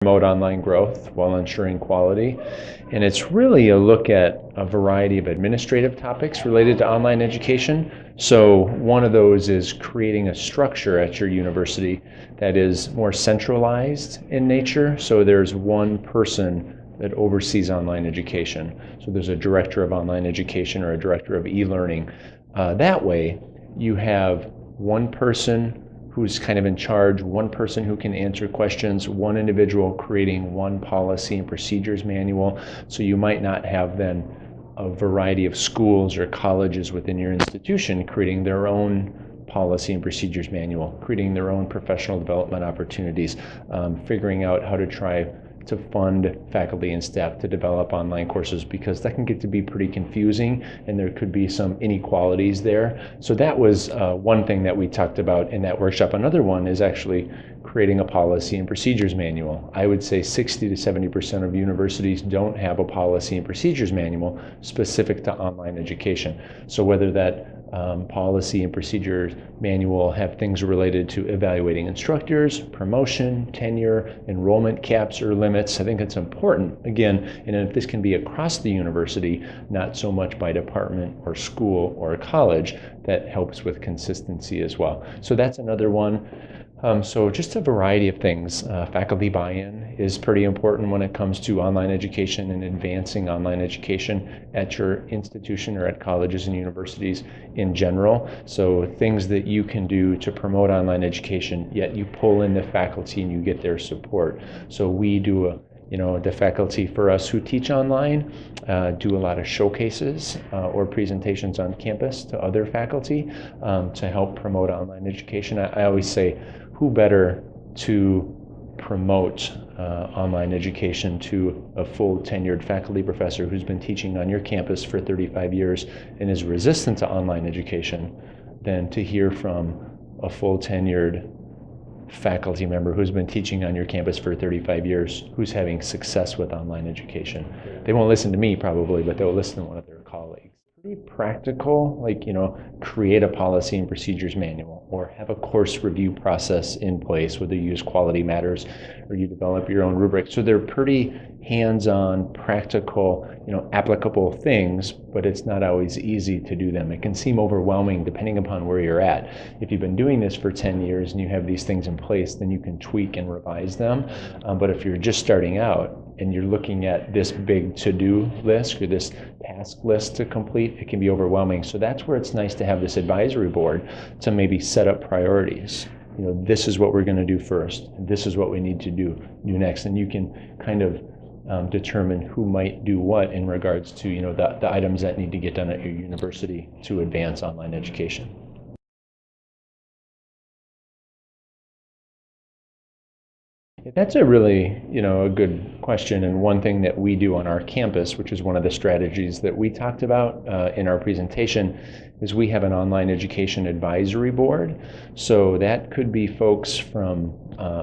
promote online growth while ensuring quality. And it's really a look at a variety of administrative topics related to online education. So one of those is creating a structure at your university that is more centralized in nature. So there's one person that oversees online education. So there's a director of online education or a director of e-learning. That way you have one person who's kind of in charge, one person who can answer questions, one individual creating one policy and procedures manual. So you might not have then a variety of schools or colleges within your institution creating their own policy and procedures manual, creating their own professional development opportunities, figuring out how to try to fund faculty and staff to develop online courses, because that can get to be pretty confusing and there could be some inequalities there. So that was one thing that we talked about in that workshop. Another one is actually creating a policy and procedures manual. I would say 60 to 70% of universities don't have a policy and procedures manual specific to online education. So whether that policy and procedures manual have things related to evaluating instructors, promotion, tenure, enrollment caps or limits. I think it's important, again, and if this can be across the university, not so much by department or school or college, that helps with consistency as well. So that's another one. So just a variety of things. Faculty buy-in is pretty important when it comes to online education and advancing online education at your institution or at colleges and universities in general. So things that you can do to promote online education, yet you pull in the faculty and you get their support. So we do the faculty for us who teach online do a lot of showcases or presentations on campus to other faculty to help promote online education. I always say, who better to promote online education to a full tenured faculty professor who's been teaching on your campus for 35 years and is resistant to online education than to hear from a full tenured faculty member who's been teaching on your campus for 35 years who's having success with online education. They won't listen to me probably, but they'll listen to one of their colleagues. Pretty practical, like, create a policy and procedures manual or have a course review process in place, whether you use Quality Matters or you develop your own rubric. So they're pretty hands-on, practical, applicable things, but it's not always easy to do them. It can seem overwhelming depending upon where you're at. If you've been doing this for 10 years and you have these things in place, then you can tweak and revise them. But if you're just starting out and you're looking at this big to-do list or this task list to complete, it can be overwhelming. So that's where it's nice to have this advisory board to maybe set up priorities. This is what we're going to do first, and this is what we need to do next, and you can kind of determine who might do what in regards to the items that need to get done at your university to advance online education. That's a really, a good question, and one thing that we do on our campus, which is one of the strategies that we talked about in our presentation, is we have an online education advisory board. So that could be folks from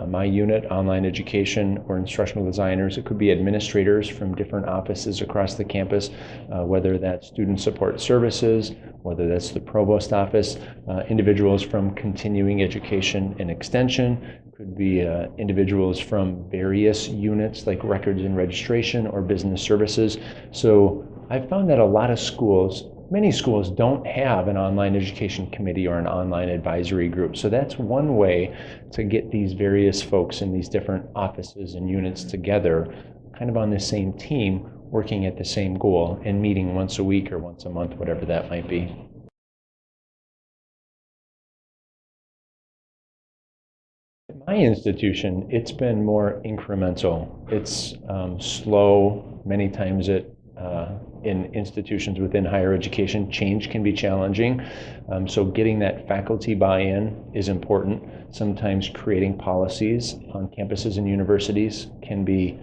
my unit, online education, or instructional designers. It could be administrators from different offices across the campus, whether that's student support services, whether that's the provost office, individuals from continuing education and extension, could be individuals from various units like records and registration or business services. So I've found that a lot of schools, many schools, don't have an online education committee or an online advisory group. So that's one way to get these various folks in these different offices and units together, kind of on the same team, working at the same goal and meeting once a week or once a month, whatever that might be. My institution, it's been more incremental. It's slow. Many times in institutions within higher education, change can be challenging. So getting that faculty buy-in is important. Sometimes creating policies on campuses and universities can be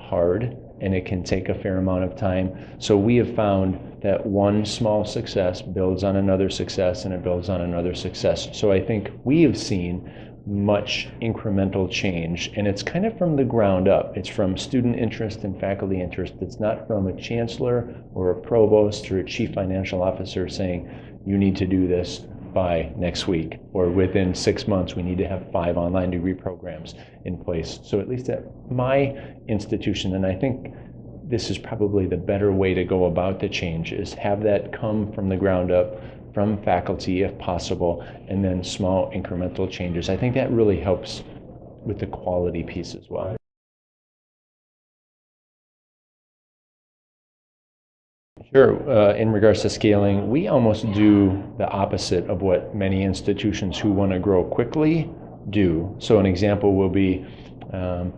hard, and it can take a fair amount of time. So we have found that one small success builds on another success, and it builds on another success. So I think we have seen much incremental change, and it's kind of from the ground up. It's from student interest and faculty interest. It's not from a chancellor or a provost or a chief financial officer saying, you need to do this. by next week, or within 6 months we need to have 5 online degree programs in place. So at least at my institution, and I think this is probably the better way to go about the change, is have that come from the ground up, from faculty if possible, and then small incremental changes. I think that really helps with the quality piece as well. Sure. In regards to scaling, we almost do the opposite of what many institutions who want to grow quickly do. So an example will be an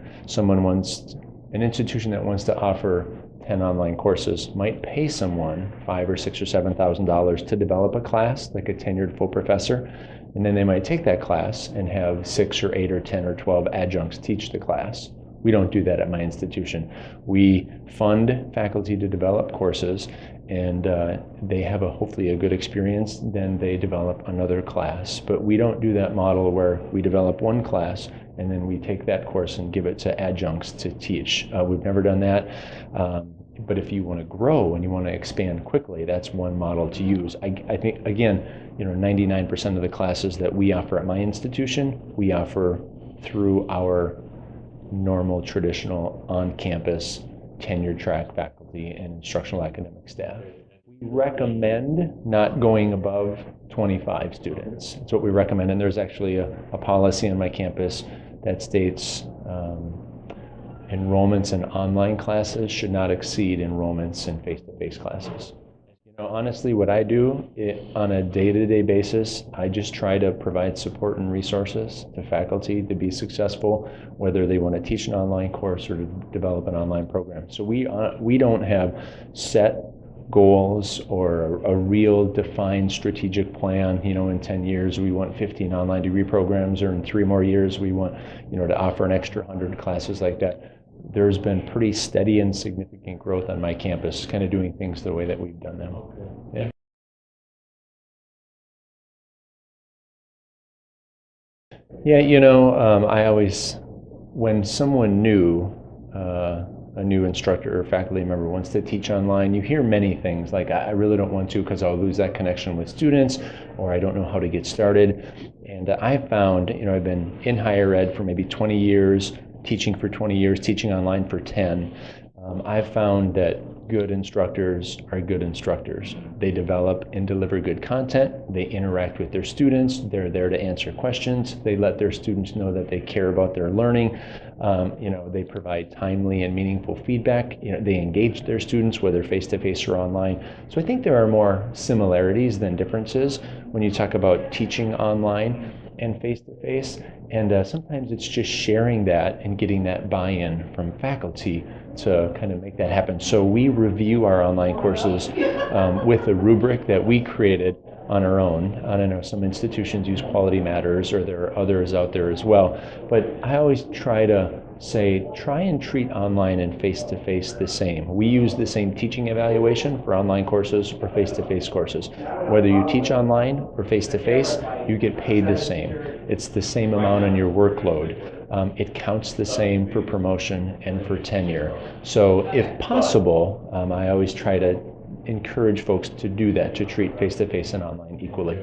institution that wants to offer 10 online courses might pay someone $5,000 or $6,000 or $7,000 to develop a class, like a tenured full professor, and then they might take that class and have 6 or 8 or 10 or 12 adjuncts teach the class. We don't do that at my institution. We fund faculty to develop courses, and they have hopefully a good experience, then they develop another class. But we don't do that model where we develop one class and then we take that course and give it to adjuncts to teach. We've never done that. But if you want to grow and you want to expand quickly, that's one model to use. I think, again, 99% of the classes that we offer at my institution, we offer through our normal, traditional, on-campus, tenure-track faculty and instructional academic staff. We recommend not going above 25 students. That's what we recommend, and there's actually a policy on my campus that states enrollments in online classes should not exceed enrollments in face-to-face classes. Honestly, what I do on a day-to-day basis, I just try to provide support and resources to faculty to be successful, whether they want to teach an online course or to develop an online program. So we don't have set goals or a real defined strategic plan. In 10 years we want 15 online degree programs, or in 3 more years we want to offer an extra 100 classes like that. There's been pretty steady and significant growth on my campus, kind of doing things the way that we've done them. Yeah. Yeah, I always, when someone new, a new instructor or faculty member wants to teach online, you hear many things like, I really don't want to because I'll lose that connection with students, or I don't know how to get started. And I've found, I've been in higher ed for maybe 20 years, teaching for 20 years, teaching online for 10. I've found that good instructors are good instructors. They develop and deliver good content. They interact with their students. They're there to answer questions. They let their students know that they care about their learning. They provide timely and meaningful feedback. They engage their students, whether face-to-face or online. So I think there are more similarities than differences when you talk about teaching online and face-to-face. And sometimes it's just sharing that and getting that buy-in from faculty to kind of make that happen. So we review our online courses with a rubric that we created on our own. I don't know, some institutions use Quality Matters, or there are others out there as well. But I always try and treat online and face-to-face the same. We use the same teaching evaluation for online courses or face-to-face courses. Whether you teach online or face-to-face, you get paid the same. It's the same amount on your workload. It counts the same for promotion and for tenure. So if possible, I always try to encourage folks to do that, to treat face-to-face and online equally.